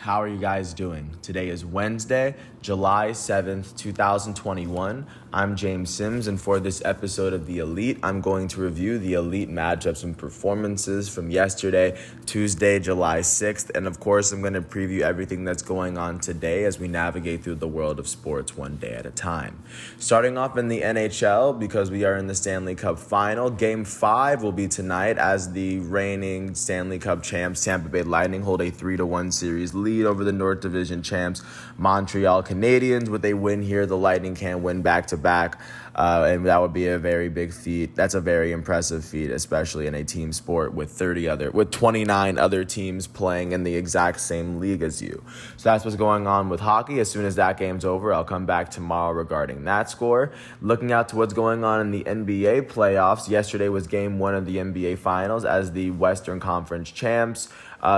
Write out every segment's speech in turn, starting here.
How are you guys doing? Today is Wednesday, July 7th, 2021. I'm James Sims, and for this episode of The Elite, I'm going to review the Elite matchups and performances from yesterday, Tuesday, July 6th, and of course, I'm going to preview everything that's going on today as we navigate through the world of sports one day at a time. Starting off in the NHL, because we are in the Stanley Cup Final, Game 5 will be tonight as the reigning Stanley Cup champs, Tampa Bay Lightning, hold a 3-1 series lead over the North Division champs, Montreal Canadiens. With a win here, the Lightning can win back-to-back, and that would be a very big feat. That's a very impressive feat, especially in a team sport with 29 other teams playing in the exact same league as you. So that's what's going on with hockey. As soon as that game's over, I'll come back tomorrow regarding that score. Looking out to what's going on in the NBA playoffs, yesterday was Game 1 of the NBA Finals as the Western Conference champs,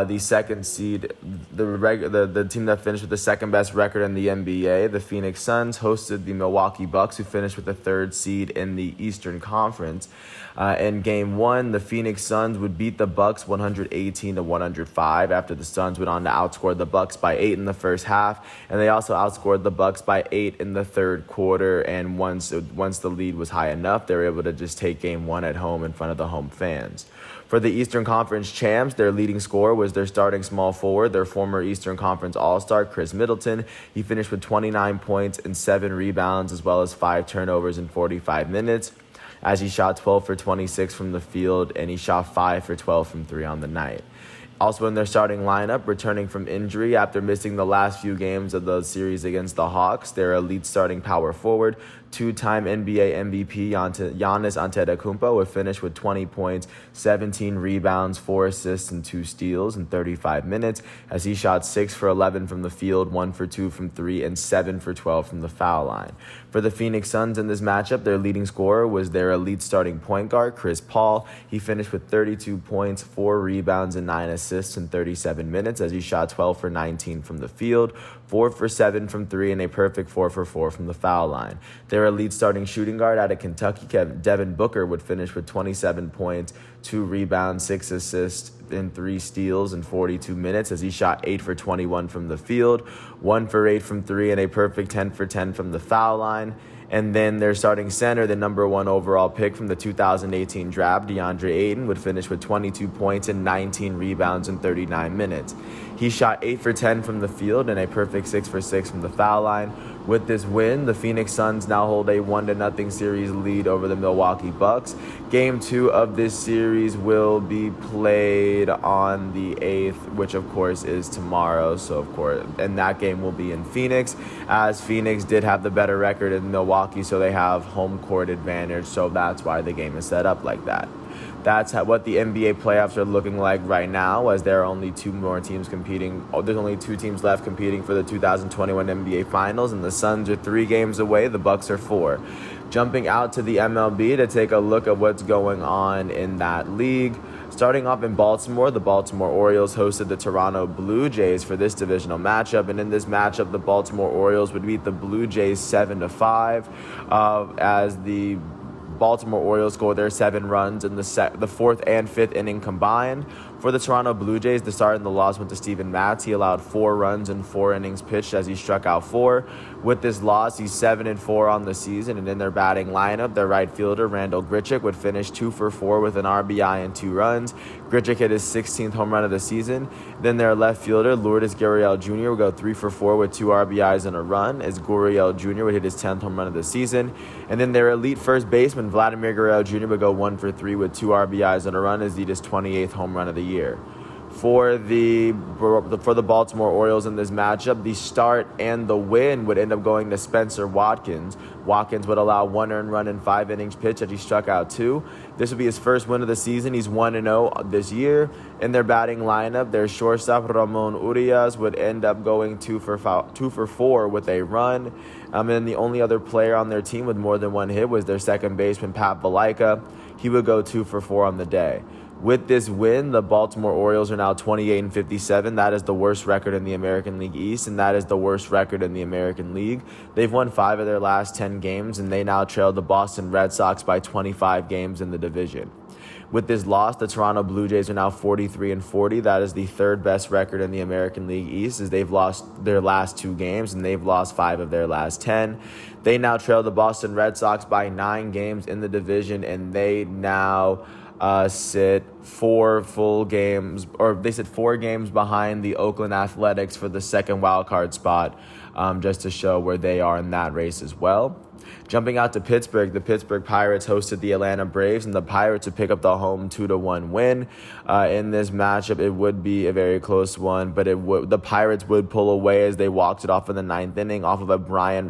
the second seed, the team that finished with the second best record in the NBA, the Phoenix Suns, hosted the Milwaukee Bucks, who finished with the third seed in the Eastern Conference. In Game 1, the Phoenix Suns would beat the Bucks 118-105 after the Suns went on to outscore the Bucks by 8 in the first half, and they also outscored the Bucks by 8 in the third quarter. And once the lead was high enough, they were able to just take Game 1 at home in front of the home fans. For the Eastern Conference champs, their leading scorer was their starting small forward, their former Eastern Conference All-Star, Chris Middleton. He finished with 29 points and 7 rebounds, as well as 5 turnovers in 45 minutes, as he shot 12 for 26 from the field, and he shot 5 for 12 from 3 on the night. Also in their starting lineup, returning from injury after missing the last few games of the series against the Hawks, their elite starting power forward, two-time NBA MVP Giannis Antetokounmpo would finish with 20 points, 17 rebounds, 4 assists, and 2 steals in 35 minutes, as he shot 6 for 11 from the field, 1 for 2 from 3, and 7 for 12 from the foul line. For the Phoenix Suns in this matchup, their leading scorer was their elite starting point guard, Chris Paul. He finished with 32 points, 4 rebounds, and 9 assists in 37 minutes, as he shot 12 for 19 from the field, 4 for 7 from 3, and a perfect 4 for 4 from the foul line. Their elite starting shooting guard out of Kentucky, Devin Booker, would finish with 27 points, 2 rebounds, 6 assists, and 3 steals in 42 minutes, as he shot 8 for 21 from the field, 1 for 8 from 3, and a perfect 10 for 10 from the foul line. And then their starting center, the number 1 overall pick from the 2018 draft, DeAndre Ayton, would finish with 22 points and 19 rebounds in 39 minutes. He shot 8 for 10 from the field and a perfect 6 for 6 from the foul line. With this win, the Phoenix Suns now hold a 1-0 series lead over the Milwaukee Bucks. Game 2 of this series will be played on the 8th, which of course is tomorrow. And that game will be in Phoenix, as Phoenix did have the better record in Milwaukee, so they have home court advantage. So that's why the game is set up like that. That's what the NBA playoffs are looking like right now, as there are only 2 more teams competing. There's only 2 teams left competing for the 2021 NBA Finals, and the Suns are 3 games away. The Bucks are 4. Jumping out to the MLB to take a look at what's going on in that league. Starting off in Baltimore, the Baltimore Orioles hosted the Toronto Blue Jays for this divisional matchup, and in this matchup, the Baltimore Orioles would beat the Blue Jays 7-5, as the Baltimore Orioles scored their 7 runs in the 4th and 5th inning combined. For the Toronto Blue Jays, the start and the loss went to Steven Matz. He allowed 4 runs in 4 innings pitched, as he struck out 4. With this loss, he's 7-4 on the season, and in their batting lineup, their right fielder, Randall Grichuk, would finish 2 for 4 with an RBI and 2 runs. Grichuk hit his 16th home run of the season. Then their left fielder, Lourdes Gurriel Jr., would go 3 for 4 with 2 RBIs and a run, as Gurriel Jr. would hit his 10th home run of the season. And then their elite first baseman, Vladimir Guerrero Jr., would go 1 for 3 with 2 RBIs and a run, as he hit his 28th home run of the year. For the Baltimore Orioles in this matchup, the start and the win would end up going to Spencer Watkins. Watkins would allow 1 earned run in 5 innings pitched, as he struck out 2. This would be his first win of the season. He's 1-0 this year. In their batting lineup, their shortstop, Ramon Urias, would end up going 2 for 4 with a run. And the only other player on their team with more than 1 hit was their second baseman, Pat Valaika. He would go 2 for 4 on the day. With this win, the Baltimore Orioles are now 28-57. That is the worst record in the American League East, and that is the worst record in the American League. They've won 5 of their last 10 games, and they now trail the Boston Red Sox by 25 games in the division. With this loss, the Toronto Blue Jays are now 43-40. That is the third best record in the American League East, as they've lost their last 2 games and they've lost 5 of their last 10. They now trail the Boston Red Sox by 9 games in the division, and they now sit 4 full games, or they sit 4 games behind the Oakland Athletics for the second wild card spot, just to show where they are in that race as well. Jumping out to Pittsburgh, the Pittsburgh Pirates hosted the Atlanta Braves, and the Pirates would pick up the home 2-1 win. In this matchup, it would be a very close one, but the Pirates would pull away as they walked it off in the 9th inning off of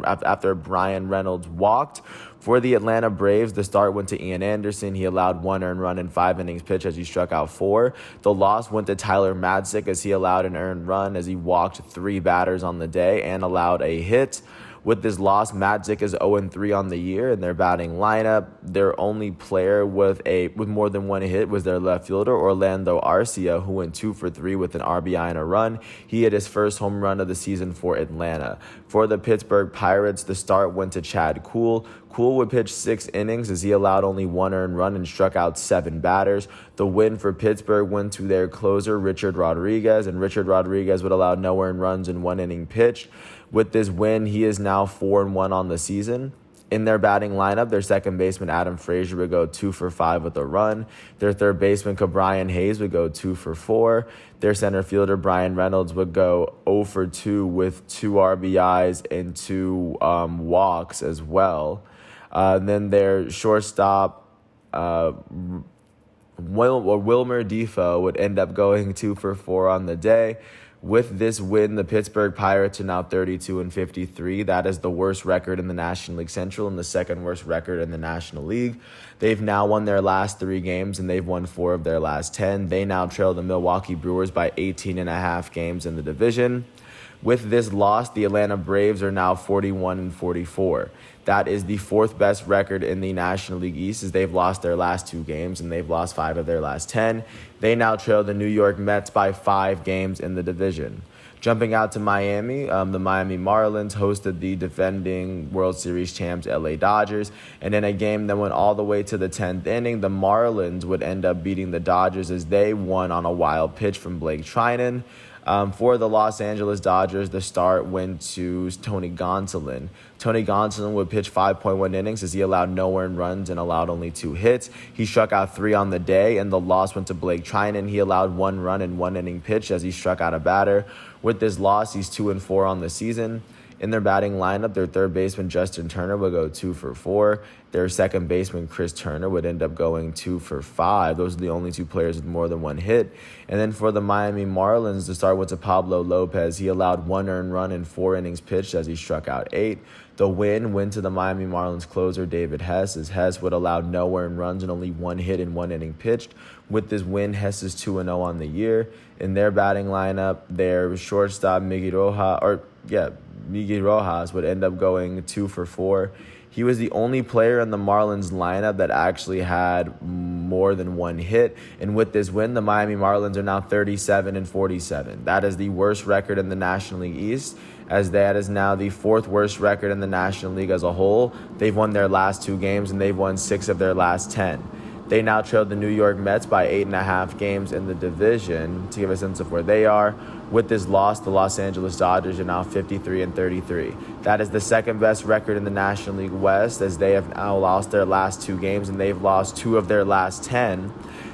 after Brian Reynolds walked. For the Atlanta Braves, the start went to Ian Anderson. He allowed 1 earned run in 5 innings pitched as he struck out 4. The loss went to Tyler Madsick as he allowed an earned run as he walked 3 batters on the day and allowed a hit. With this loss, Madsick is 0-3 on the year in their batting lineup. Their only player with more than 1 hit was their left fielder, Orlando Arcia, who went 2 for 3 with an RBI and a run. He hit his first home run of the season for Atlanta. For the Pittsburgh Pirates, the start went to Chad Kuhl. Kuhl would pitch 6 innings as he allowed only 1 earned run and struck out 7 batters. The win for Pittsburgh went to their closer, Richard Rodriguez, and Richard Rodriguez would allow no earned runs in 1 inning pitched. With this win, he is now 4-1 on the season. In their batting lineup, their second baseman, Adam Frazier, would go 2 for 5 with a run. Their third baseman, Cabrian Hayes, would go 2 for 4. Their center fielder, Brian Reynolds, would go 0 for 2 with 2 RBIs and 2 walks as well. Then their shortstop, Wilmer Defoe, would end up going 2 for 4 on the day. With this win, the Pittsburgh Pirates are now 32-53. That is the worst record in the National League Central and the second worst record in the National League. They've now won their last 3 games, and they've won 4 of their last 10. They now trail the Milwaukee Brewers by 18.5 games in the division. With this loss, the Atlanta Braves are now 41-44. That is the 4th best record in the National League East, as they've lost their last 2 games and they've lost 5 of their last 10. They now trail the New York Mets by 5 games in the division. Jumping out to Miami, the Miami Marlins hosted the defending World Series champs LA Dodgers, and in a game that went all the way to the 10th inning, the Marlins would end up beating the Dodgers as they won on a wild pitch from Blake Trinan. For the Los Angeles Dodgers, the start went to Tony Gonsolin. Tony Gonsolin would pitch 5.1 innings as he allowed no earned runs and allowed only 2 hits. He struck out 3 on the day, and the loss went to Blake Trinan. He allowed 1 run in 1 inning pitched as he struck out a batter. With this loss, he's 2-4 on the season. In their batting lineup, their third baseman, Justin Turner, would go 2 for 4. Their second baseman, Chris Turner, would end up going 2 for 5. Those are the only 2 players with more than 1 hit. And then for the Miami Marlins, the start went to Pablo Lopez. He allowed 1 earned run in 4 innings pitched as he struck out 8. The win went to the Miami Marlins closer, David Hess, as Hess would allow no earned runs and only 1 hit in 1 inning pitched. With this win, Hess is 2-0 on the year. In their batting lineup, their shortstop, Miggy Rojas would end up going 2 for 4. He was the only player in the Marlins lineup that actually had more than 1 hit. And with this win, the Miami Marlins are now 37-47. That is the worst record in the National League East, as that is now the 4th worst record in the National League as a whole. They've won their last 2 games, and they've won 6 of their last 10. They now trail the New York Mets by 8.5 games in the division. To give a sense of where they are, with this loss, the Los Angeles Dodgers are now 53-33. That is the 2nd best record in the National League West, as they have now lost their last 2 games and they've lost 2 of their last 10.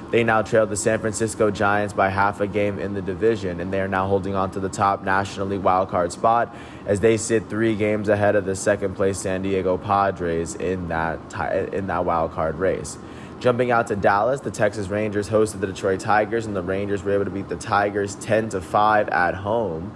They now trail the San Francisco Giants by half a game in the division, and they are now holding on to the top National League wildcard spot as they sit 3 games ahead of the second-place San Diego Padres in that wildcard race. Jumping out to Dallas, the Texas Rangers hosted the Detroit Tigers, and the Rangers were able to beat the Tigers 10-5 at home.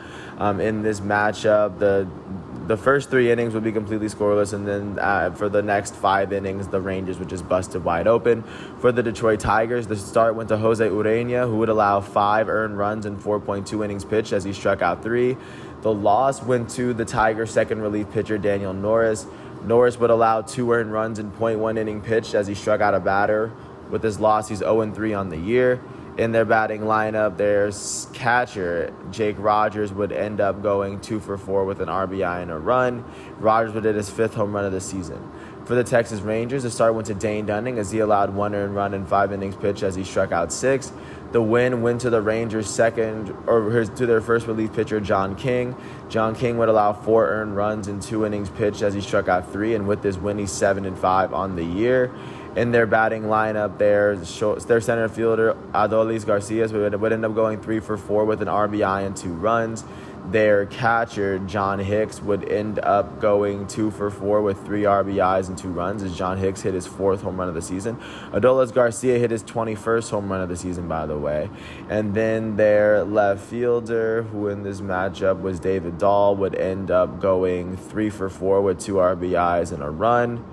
In this matchup, the first 3 innings would be completely scoreless, and then for the next 5 innings, the Rangers would just busted wide open. For the Detroit Tigers, the start went to Jose Urena, who would allow 5 earned runs in 4.2 innings pitched as he struck out 3. The loss went to the Tigers' second relief pitcher, Daniel Norris. Norris would allow 2 earned runs in 0.1 inning pitched as he struck out a batter. With this loss, he's 0-3 on the year. In their batting lineup, their catcher, Jake Rogers, would end up going 2 for 4 with an RBI and a run. Rogers would hit his 5th home run of the season. For the Texas Rangers, the start went to Dane Dunning as he allowed 1 earned run in 5 innings pitched as he struck out 6. The win went to the Rangers' to their first relief pitcher, John King. John King would allow 4 earned runs in 2 innings pitched as he struck out 3, and with this win, he's 7-5 on the year. In their batting lineup, their center fielder, Adolis Garcia, would end up going 3 for 4 with an RBI and 2 runs. Their catcher, John Hicks, would end up going 2 for 4 with 3 RBIs and 2 runs as John Hicks hit his 4th home run of the season. Adolis Garcia hit his 21st home run of the season, by the way. And then their left fielder, who in this matchup was David Dahl, would end up going 3 for 4 with 2 RBIs and a run.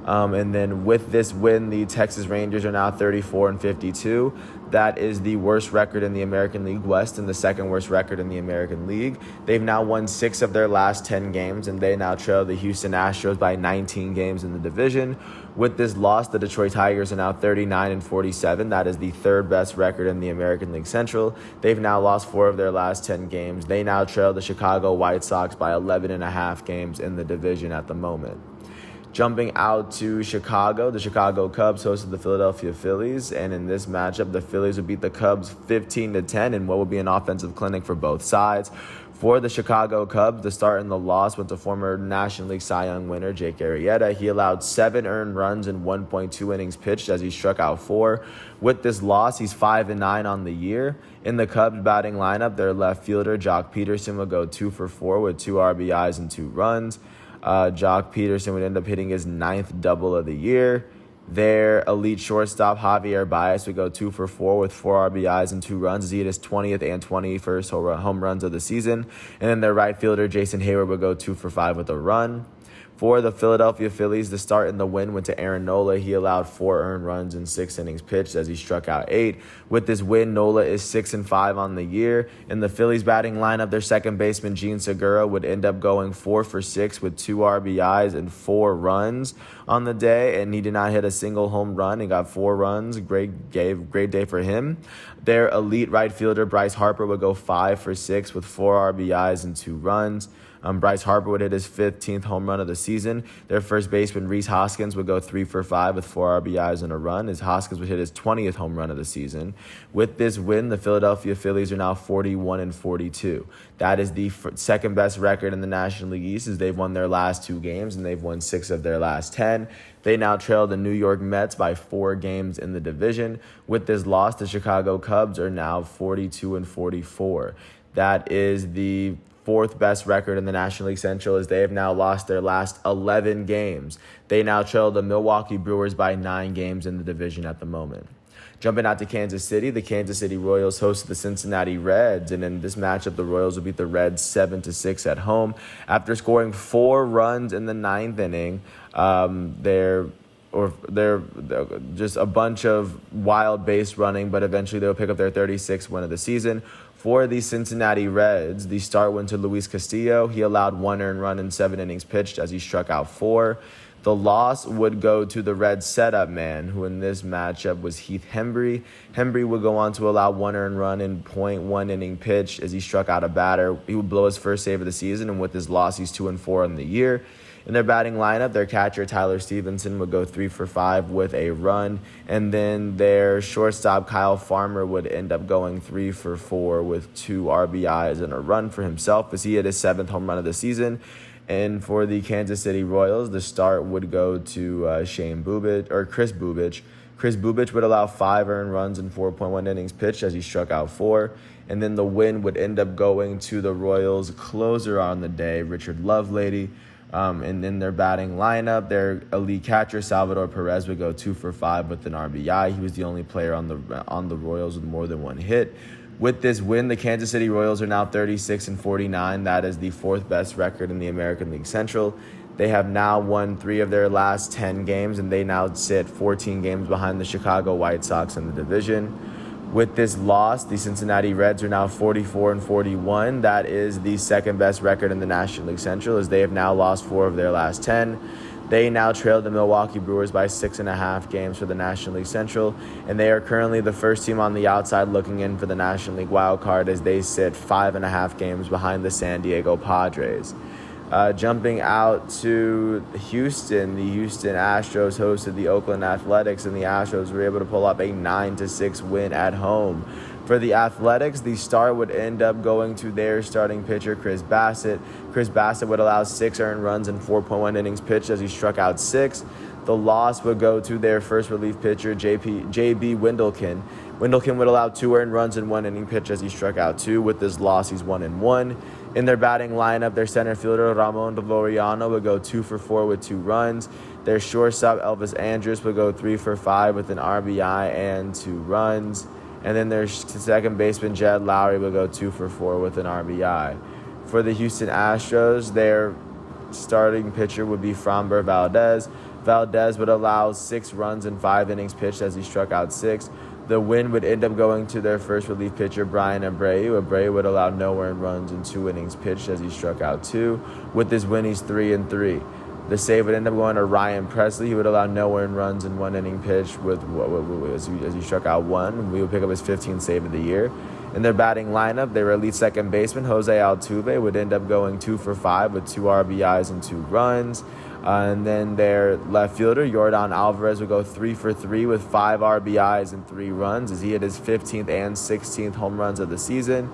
And then with this win, the Texas Rangers are now 34-52. That is the worst record in the American League West and the second worst record in the American League. They've now won 6 of their last 10 games, and they now trail the Houston Astros by 19 games in the division. With this loss, the Detroit Tigers are now 39-47. That is the 3rd best record in the American League Central. They've now lost 4 of their last 10 games. They now trail the Chicago White Sox by 11.5 games in the division at the moment. Jumping out to Chicago, the Chicago Cubs hosted the Philadelphia Phillies, and in this matchup, the Phillies would beat the Cubs 15-10 in what would be an offensive clinic for both sides. For the Chicago Cubs, the start and the loss went to former National League Cy Young winner Jake Arrieta. He allowed 7 earned runs in 1.2 innings pitched as he struck out 4. With this loss, he's 5-9 on the year. In the Cubs batting lineup, their left fielder, Jock Peterson, would go 2 for 4 with 2 RBIs and 2 runs. Jock Peterson would end up hitting his 9th double of the year. Their elite shortstop, Javier Baez, would go 2 for 4 with 4 RBIs and 2 runs as he hit his 20th and 21st home runs of the season. And then their right fielder, Jason Hayward, would go 2 for 5 with a run. For the Philadelphia Phillies, the start and the win went to Aaron Nola. He allowed 4 earned runs in 6 innings pitched as he struck out 8. With this win, Nola is 6-5 on the year. In the Phillies batting lineup, their second baseman, Gene Segura, would end up going 4 for 6 with 2 RBIs and 4 runs on the day, and he did not hit a single home run. He got 4 runs. Great day for him. Their elite right fielder, Bryce Harper, would go 5 for 6 with 4 RBIs and 2 runs. Bryce Harper would hit his 15th home run of the season. Their first baseman, Rhys Hoskins, would go 3 for 5 with 4 RBIs and a run, as Hoskins would hit his 20th home run of the season. With this win, the Philadelphia Phillies are now 41-42. That is the second best record in the National League East, as they've won their last 2 games, and they've won 6 of their last 10. They now trail the New York Mets by 4 games in the division. With this loss, the Chicago Cubs are now 42-44. That is the 4th best record in the National League Central, as they have now lost their last 11 games. They now trail the Milwaukee Brewers by 9 games in the division at the moment. Jumping out to Kansas City, the Kansas City Royals hosted the Cincinnati Reds, and in this matchup, the Royals will beat the Reds 7-6 at home. After scoring 4 runs in the 9th inning, they're just a bunch of wild base running, but eventually they'll pick up their 36th win of the season. For the Cincinnati Reds, the start went to Luis Castillo. He allowed 1 earned run in 7 innings pitched as he struck out 4. The loss would go to the Reds setup man, who in this matchup was Heath Hembree. Hembree would go on to allow 1 earned run in .1 inning pitch as he struck out a batter. He would blow his first save of the season, and with his loss, he's 2-4 on the year. In their batting lineup, their catcher, Tyler Stevenson, would go 3 for 5 with a run. And then their shortstop, Kyle Farmer, would end up going 3 for 4 with 2 RBIs and a run for himself as he hit his 7th home run of the season. And for the Kansas City Royals, the start would go to Chris Bubich. Chris Bubich would allow 5 earned runs in 4.1 innings pitched as he struck out 4. And then the win would end up going to the Royals' closer on the day, Richard Lovelady. And in their batting lineup, their elite catcher, Salvador Perez, would go 2 for 5 with an RBI. He was the only player on the Royals with more than 1 hit. With this win, the Kansas City Royals are now 36-49. That is the 4th best record in the American League Central. They have now won 3 of their last 10 games, and they now sit 14 games behind the Chicago White Sox in the division. With this loss, the Cincinnati Reds are now 44-41. That is the 2nd best record in the National League Central, as they have now lost 4 of their last 10. They now trail the Milwaukee Brewers by 6.5 games for the National League Central, and they are currently the first team on the outside looking in for the National League wild card, as they sit 5.5 games behind the San Diego Padres. Jumping out to Houston, the Houston Astros hosted the Oakland Athletics, and the Astros were able to pull up a 9-6 win at home. For the Athletics, the start would end up going to their starting pitcher, Chris Bassett. Chris Bassett would allow 6 earned runs and 4.1 innings pitched as he struck out 6. The loss would go to their first relief pitcher, J.B. Wendelken. Wendelken would allow 2 earned runs and 1 inning pitch as he struck out 2. With this loss, he's 1-1. In their batting lineup, their center fielder, Ramon Laureano, would go 2 for 4 with 2 runs. Their shortstop, Elvis Andrus, would go 3 for 5 with an RBI and 2 runs. And then their second baseman, Jed Lowry, would go 2 for 4 with an RBI. For the Houston Astros, their starting pitcher would be Framber Valdez. Valdez would allow 6 runs and 5 innings pitched as he struck out 6. The win would end up going to their first relief pitcher, Brian Abreu. Abreu would allow no earned runs and 2 innings pitched as he struck out 2. With this win, he's 3-3. The save would end up going to Ryan Presley. He would allow no earned runs and 1 inning pitch as he struck out 1. We would pick up his 15th save of the year. In their batting lineup, their elite second baseman, Jose Altuve, would end up going 2 for 5 with 2 RBIs and 2 runs. And then their left fielder, Yordan Alvarez, would go 3 for 3 with 5 RBIs and 3 runs as he hit his 15th and 16th home runs of the season.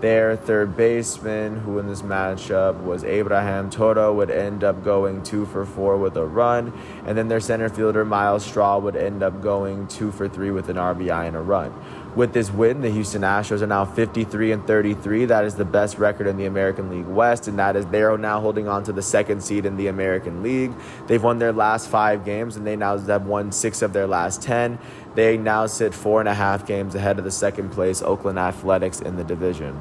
Their third baseman, who in this matchup was Abraham Toro, would end up going 2 for 4 with a run. And then their center fielder, Miles Straw, would end up going 2 for 3 with an RBI and a run. With this win, the Houston Astros are now 53-33. That is the best record in the American League West, and that is they're now holding on to the second seed in the American League. They've won their last 5 games, and they now have won 6 of their last 10. They now sit 4.5 games ahead of the second place Oakland Athletics in the division.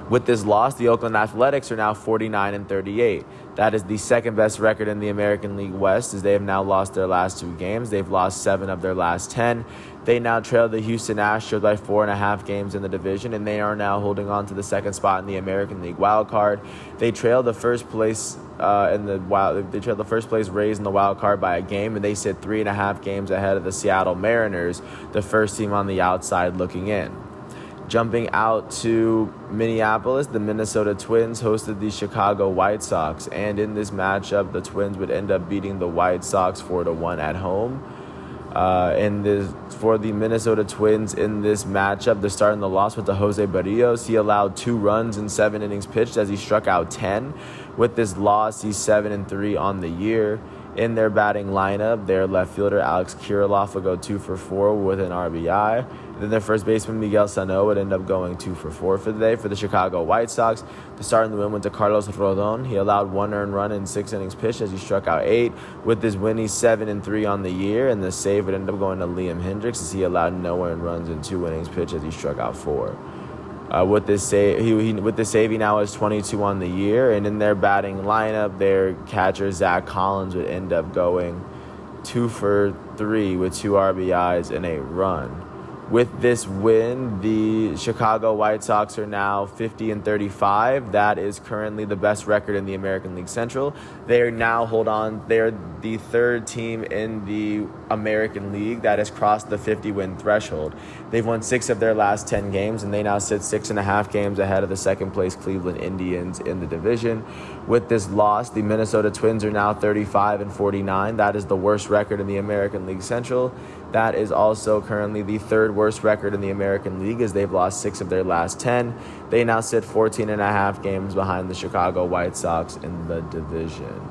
With this loss, the Oakland Athletics are now 49-38. That is the second best record in the American League West, as they have now lost their last 2 games. They've lost 7 of their last 10. They now trail the Houston Astros by 4.5 games in the division, and they are now holding on to the second spot in the American League wild card. They trail the first place They trail the first place Rays in the wild card by a game, and they sit 3.5 games ahead of the Seattle Mariners, the first team on the outside looking in. Jumping out to Minneapolis, the Minnesota Twins hosted the Chicago White Sox, and in this matchup, the Twins would end up beating the White Sox 4-1 at home. For the Minnesota Twins in this matchup, the start and the loss went to Jose Barrios. He allowed 2 runs in 7 innings pitched as he struck out 10. With this loss, he's 7-3 on the year. In their batting lineup, their left fielder, Alex Kirilloff, would go 2 for 4 with an RBI. Then their first baseman, Miguel Sano, would end up going 2 for 4 for the day. For the Chicago White Sox, the start in the win went to Carlos Rodon. He allowed 1 earned run in 6 innings pitched as he struck out 8. With this win, he's 7-3 on the year, and the save would end up going to Liam Hendricks as he allowed no earned runs in 2 innings pitched as he struck out 4. With this save, he now has 22 on the year, and in their batting lineup, their catcher Zach Collins would end up going 2 for 3 with 2 RBIs and a run. With this win, the Chicago White Sox are now 50-35. That is currently the best record in the American League Central. They're the third team in the American League that has crossed the 50-win threshold. They've won 6 of their last 10 games, and they now sit 6.5 games ahead of the second place Cleveland Indians in the division. With this loss, the Minnesota Twins are now 35-49. That is the worst record in the American League Central. That is also currently the third worst record in the American League, as they've lost 6 of their last 10. They now sit 14.5 games behind the Chicago White Sox in the division.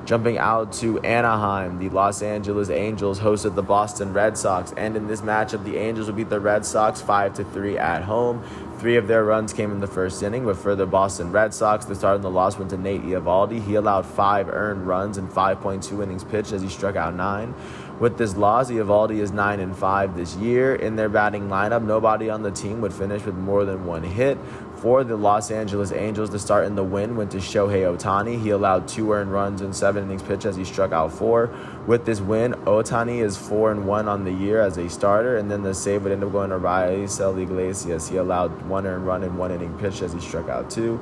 Jumping out to Anaheim, the Los Angeles Angels hosted the Boston Red Sox, and in this matchup, the Angels would beat the Red Sox 5-3 at home. 3 of their runs came in the first inning, but for the Boston Red Sox, the start and the loss went to Nate Eovaldi. He allowed 5 earned runs and 5.2 innings pitched as he struck out 9. With this loss, Eovaldi is 9-5 this year. In their batting lineup, nobody on the team would finish with more than 1 hit. For the Los Angeles Angels, the start and the win went to Shohei Ohtani. He allowed 2 earned runs and 7 innings pitched as he struck out 4. With this win, Ohtani is 4-1 on the year as a starter, and then the save would end up going to Raisel Iglesias. He allowed 1 earned run and 1 inning pitched as he struck out 2.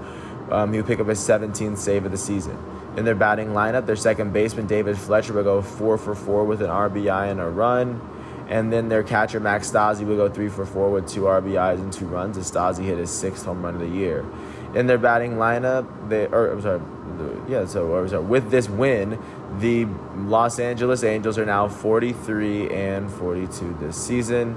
He would pick up his 17th save of the season. In their batting lineup, their second baseman, David Fletcher, would go 4 for 4 with an RBI and a run. And then their catcher, Max Stassi, would go 3 for 4 with 2 RBIs and 2 runs, as Stassi hit his 6th home run of the year. In their batting lineup, with this win, the Los Angeles Angels are now 43-42 this season.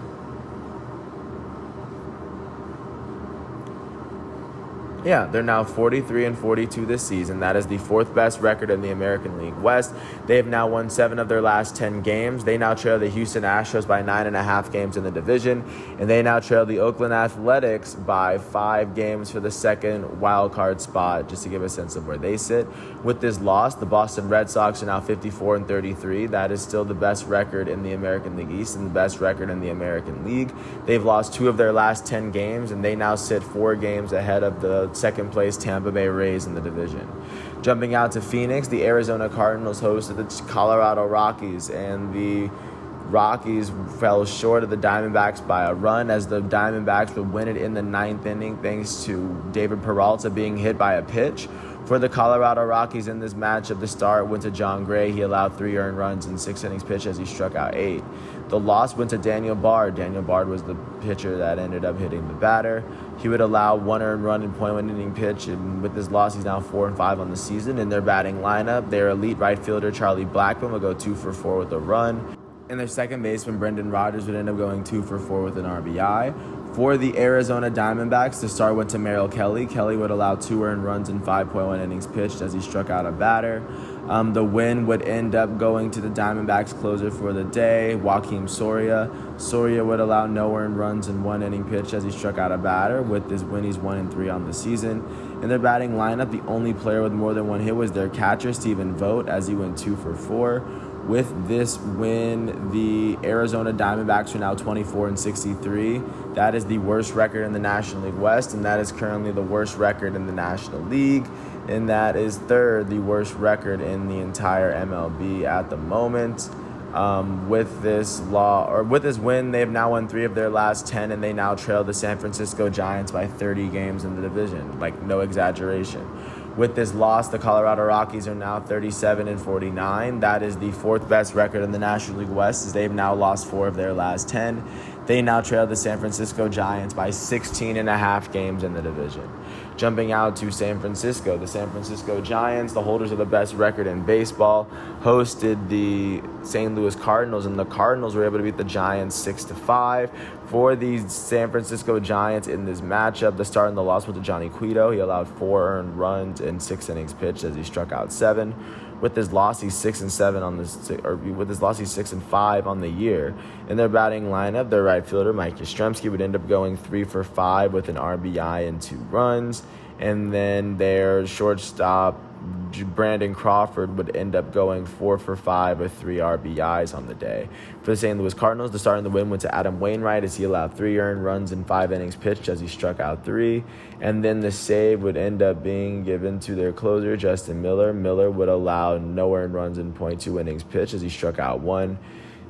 Yeah, they're now 43-42 this season. That is the fourth best record in the American League West. They have now won 7 of their last 10 games. They now trail the Houston Astros by 9.5 games in the division, and they now trail the Oakland Athletics by 5 games for the second wild card spot, just to give a sense of where they sit. With this loss, the Boston Red Sox are now 54-33. That is still the best record in the American League East and the best record in the American League. They've lost 2 of their last 10 games, and they now sit 4 games ahead of the second place Tampa Bay Rays in the division. Jumping out to Phoenix, the Arizona Cardinals hosted the Colorado Rockies, and the Rockies fell short of the Diamondbacks by a run, as the Diamondbacks would win it in the 9th inning thanks to David Peralta being hit by a pitch. For the Colorado Rockies in this matchup, the start went to John Gray. He allowed 3 earned runs in 6 innings pitched as he struck out 8. The loss went to Daniel Bard. Daniel Bard was the pitcher that ended up hitting the batter. He would allow 1 earned run in .1 inning pitch, and with this loss, he's now 4-5 on the season. In their batting lineup, their elite right fielder Charlie Blackmon would go 2 for 4 with a run. And their second baseman Brendan Rodgers would end up going 2 for 4 with an RBI. For the Arizona Diamondbacks, the start went to Merrill Kelly. Kelly would allow 2 earned runs in 5.1 innings pitched as he struck out a batter. The win would end up going to the Diamondbacks closer for the day, Joakim Soria. Soria would allow no earned runs in 1 inning pitched as he struck out a batter. With this win, he's 1-3 on the season. In their batting lineup, the only player with more than 1 hit was their catcher, Stephen Vogt, as he went 2 for 4. With this win, the Arizona Diamondbacks are now 24-63. That is the worst record in the National League West, and that is currently the worst record in the National League. And that is third, the worst record in the entire MLB at the moment. With this win, they have now won 3 of their last 10, and they now trail the San Francisco Giants by 30 games in the division. Like, no exaggeration. With this loss, the Colorado Rockies are now 37-49. That is the 4th best record in the National League West, as they've now lost 4 of their last 10. They now trail the San Francisco Giants by 16.5 games in the division. Jumping out to San Francisco, the San Francisco Giants, the holders of the best record in baseball, hosted the St. Louis Cardinals, and the Cardinals were able to beat the Giants 6-5. For the San Francisco Giants in this matchup, the start and the loss went to Johnny Cueto. He allowed 4 earned runs in 6 innings pitched as he struck out 7. With this loss, he's 6-5 on the year. In their batting lineup, their right fielder Mike Yastrzemski would end up going 3 for 5 with an RBI and 2 runs, and then their shortstop Brandon Crawford would end up going 4 for 5 with 3 RBIs on the day. For the St. Louis Cardinals, the start and the win went to Adam Wainwright, as he allowed 3 earned runs in 5 innings pitched as he struck out 3. And then the save would end up being given to their closer, Justin Miller. Miller would allow no earned runs in .2 innings pitched as he struck out 1.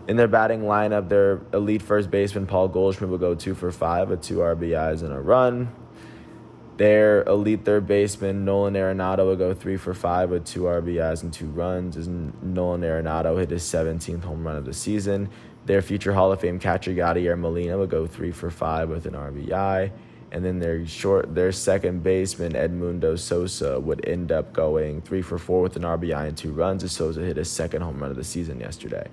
In their batting lineup, their elite first baseman Paul Goldschmidt would go 2 for 5 with 2 RBIs and a run. Their elite third baseman, Nolan Arenado, would go 3 for 5 with 2 RBIs and 2 runs, as Nolan Arenado hit his 17th home run of the season. Their future Hall of Fame catcher, Yadier Molina, would go 3 for 5 with an RBI. And then their second baseman, Edmundo Sosa, would end up going 3 for 4 with an RBI and 2 runs, as Sosa hit his 2nd home run of the season yesterday.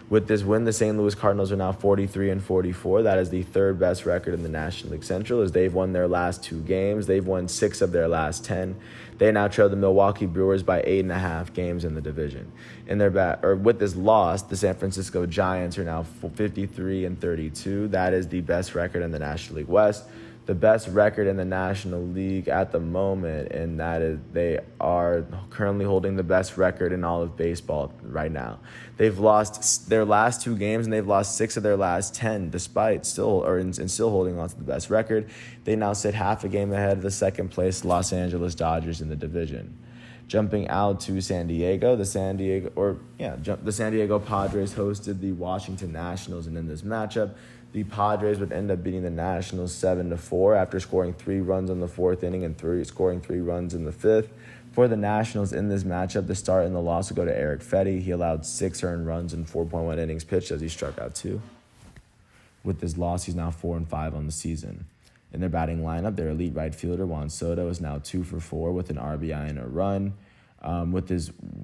With this win, the St. Louis Cardinals are now 43-44. That is the 3rd best record in the National League Central, as they've won their last 2 games. They've won 6 of their last 10. They now trail the Milwaukee Brewers by 8.5 games in the division. With this loss, the San Francisco Giants are now 53-32. That is the best record in the National League West. The best record in the National League at the moment, and that is they are currently holding the best record in all of baseball right now. They've lost their last 2 games, and they've lost 6 of their last 10, despite still holding on to the best record. They now sit half a game ahead of the second place Los Angeles Dodgers in the division. Jumping out to San Diego, the San Diego Padres hosted the Washington Nationals, and in this matchup, the Padres would end up beating the Nationals 7-4 after scoring 3 runs in the 4th inning and scoring 3 runs in the 5th. For the Nationals in this matchup, the start and the loss would go to Eric Fetty. He allowed 6 earned runs in 4.1 innings pitched as he struck out 2. With this loss, he's now 4-5 on the season. In their batting lineup, their elite right fielder, Juan Soto, is now 2 for 4 with an RBI and a run.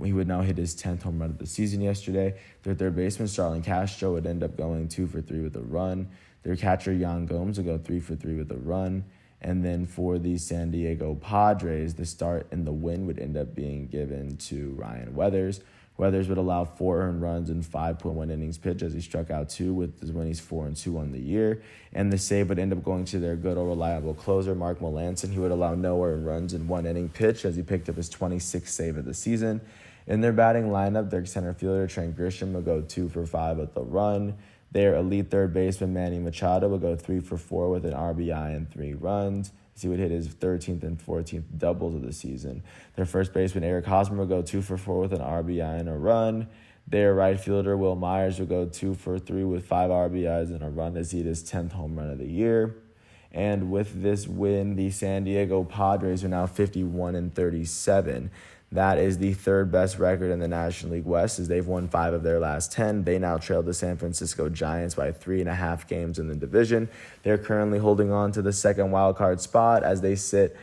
He would now hit his 10th home run of the season yesterday. Their third baseman, Starlin Castro, would end up going 2 for 3 with a run. Their catcher, Yan Gomes, would go 3 for 3 with a run. And then for the San Diego Padres, the start and the win would end up being given to Ryan Weathers. Weathers would allow 4 earned runs in 5.1 innings pitched as he struck out 2 with his win. He's 4-2 on the year. And the save would end up going to their good old reliable closer, Mark Melancon. He would allow no earned runs in 1 inning pitched as he picked up his 26th save of the season. In their batting lineup, their center fielder, Trent Grisham, would go 2 for 5 with a run. Their elite third baseman, Manny Machado, would go 3 for 4 with an RBI and 3 runs. He would hit his 13th and 14th doubles of the season. Their first baseman, Eric Hosmer, would go 2 for 4 with an RBI and a run. Their right fielder, Will Myers, would go 2 for 3 with 5 RBIs and a run as he hit his 10th home run of the year. And with this win, the San Diego Padres are now 51-37. That is the third best record in the National League West as they've won 5 of their last 10. They now trail the San Francisco Giants by 3.5 games in the division. They're currently holding on to the second wild card spot as they sit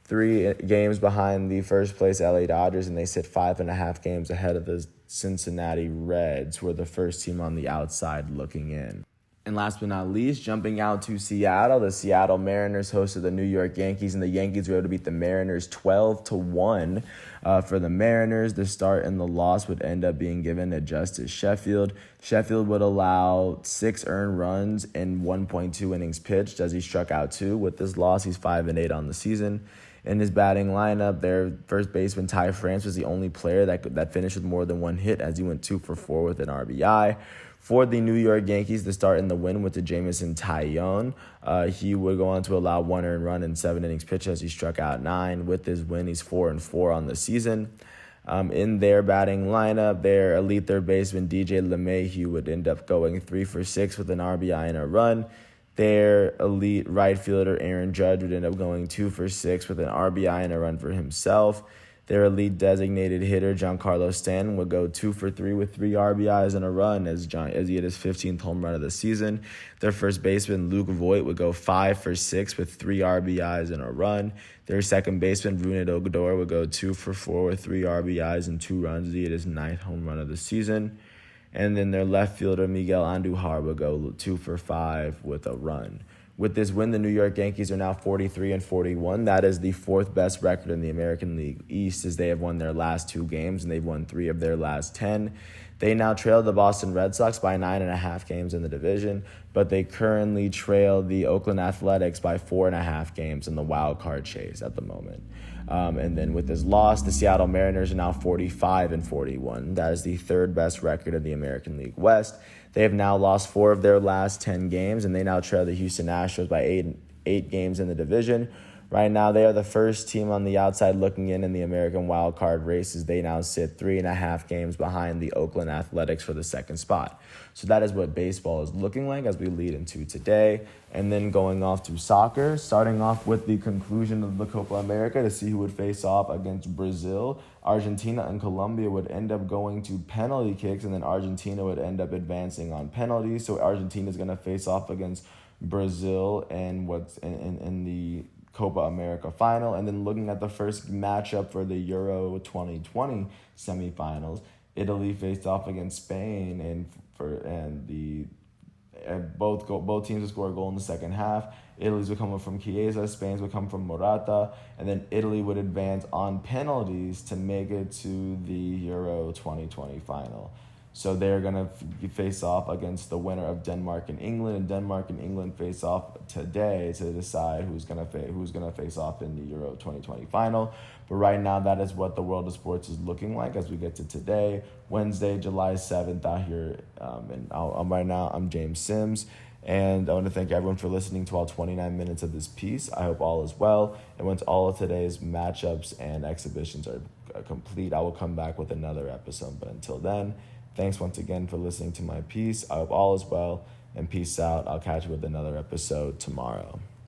3 games behind the first place LA Dodgers, and they sit 5.5 games ahead of the Cincinnati Reds, who are the first team on the outside looking in. And last but not least, jumping out to Seattle, the Seattle Mariners hosted the New York Yankees, and the Yankees were able to beat the Mariners 12-1. For the Mariners, the start and the loss would end up being given to Justice Sheffield. Sheffield would allow 6 earned runs in 1.2 innings pitched as he struck out 2. With this loss, he's 5-8 on the season. In his batting lineup, their first baseman, Ty France, was the only player that finished with more than 1 hit as he went 2 for 4 with an RBI. For the New York Yankees, the start and the win went to Jameson Taillon. He would go on to allow 1 earned run in 7 innings pitched as he struck out 9. With his win, he's 4-4 on the season. In their batting lineup, their elite third baseman, DJ LeMahieu, would end up going 3 for 6 with an RBI and a run. Their elite right fielder, Aaron Judge, would end up going 2 for 6 with an RBI and a run for himself. Their elite designated hitter, Giancarlo Stanton, would go 2 for 3 with 3 RBIs and a run as he hit his 15th home run of the season. Their first baseman, Luke Voigt, would go 5 for 6 with 3 RBIs and a run. Their second baseman, Rougned Odor, would go 2 for 4 with 3 RBIs and 2 runs as he hit his 9th home run of the season. And then their left fielder, Miguel Andujar, would go 2 for 5 with a run. With this win, the New York Yankees are now 43-41. That is the 4th best record in the American League East as they have won their last 2 games, and they've won 3 of their last 10. They now trail the Boston Red Sox by 9.5 games in the division, but they currently trail the Oakland Athletics by 4.5 games in the wild card chase at the moment. And then with this loss, the Seattle Mariners are now 45-41. That is the 3rd best record in the American League West. They have now lost 4 of their last 10 games, and they now trail the Houston Astros by 8 games in the division. Right now, they are the first team on the outside looking in the American wild card race as they now sit 3.5 games behind the Oakland Athletics for the 2nd spot. So that is what baseball is looking like as we lead into today. And then going off to soccer, starting off with the conclusion of the Copa America to see who would face off against Brazil. Argentina and Colombia would end up going to penalty kicks, and then Argentina would end up advancing on penalties. So Argentina is going to face off against Brazil and what's in the Copa America final. And then looking at the first matchup for the Euro 2020 semifinals, Italy faced off against Spain, both teams would score a goal in the second half. Italy's would come from Chiesa, Spain's would come from Morata, and then Italy would advance on penalties to make it to the Euro 2020 final. So they're going to face off against the winner of Denmark and England, and Denmark and England face off today to decide who's going to face off in the Euro 2020 final. But right now, that is what the world of sports is looking like as we get to today, Wednesday, July 7th, out here. Right now, I'm James Sims, and I want to thank everyone for listening to all 29 minutes of this piece. I hope all is well. And once all of today's matchups and exhibitions are complete, I will come back with another episode. But until then, thanks once again for listening to my piece. I hope all is well, and peace out. I'll catch you with another episode tomorrow.